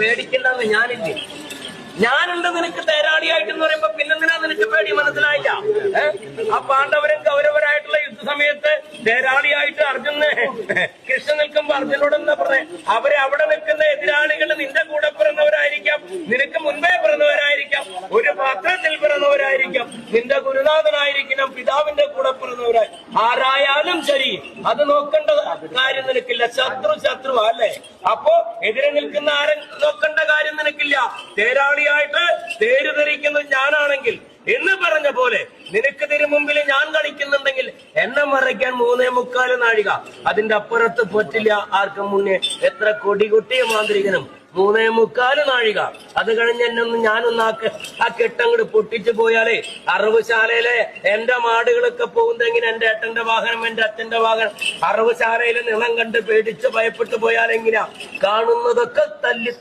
പേടിക്കണ്ടെന്ന് ഞാനില്ലേ? ഞാനുണ്ട് നിനക്ക് തേരാളിയായിട്ടെന്ന് പറയുമ്പോ പിന്നെന്തിനാ നിനക്ക് പേടി? മനസ്സിലായില്ല? ആ പാണ്ഡവരും കൗരവരായിട്ടുള്ള യുദ്ധസമയത്ത് തേരാളിയായിട്ട് അർജുനെ കൃഷ്ണൻ നിൽക്കുമ്പോ അർജുനോട് എന്താ പറഞ്ഞേ? അവരെ അവിടെ നിൽക്കുന്ന എതിരാളികൾ നിന്റെ കൂടെ പിറന്നവരായിരിക്കാം, നിനക്ക് മുൻപേ പിറന്നവരായിരിക്കാം, ഒരു പാത്രത്തിൽ പിറന്നവരായിരിക്കാം, നിന്റെ ഗുരുനാഥനായിരിക്കണം, പിതാവിന്റെ കൂടെ പിറന്നവരായി ആരായാലും ശരി, അത് നോക്കേണ്ട കാര്യം നിനക്കില്ല. ശത്രു അല്ലേ? അപ്പോ എതിരെ നിൽക്കുന്ന ആരും നോക്കേണ്ട കാര്യം നിനക്കില്ല. തേരാളിയായിട്ട് തേര് ധരിക്കുന്നത് ഞാനാണെങ്കിൽ എന്ന് പറഞ്ഞ പോലെ നിനക്ക് തിരു മുമ്പിൽ ഞാൻ കളിക്കുന്നുണ്ടെങ്കിൽ എന്നെ മറയ്ക്കാൻ 3.25 നാഴിക, അതിന്റെ അപ്പുറത്ത് പറ്റില്ല ആർക്കും മുന്നേ. എത്ര കൊടികുട്ടിയ മാന്ത്രികനും 3.25 നാഴിക. അത് കഴിഞ്ഞ് എന്നൊന്ന് ഞാനൊന്നാക്ക് ആ കെട്ടങ്ങോട്ട് പൊട്ടിച്ചു പോയാലേ അറവുശാലയിലെ എന്റെ മാടുകളൊക്കെ പോകുന്നെങ്കിൽ എന്റെ ഏട്ടന്റെ വാഹനം, എന്റെ അച്ഛന്റെ വാഹനം അറവുശാലയിലെ നിളം കണ്ട് പേടിച്ച് ഭയപ്പെട്ടു പോയാലെങ്ങനെയാ? കാണുന്നതൊക്കെ തല്ലി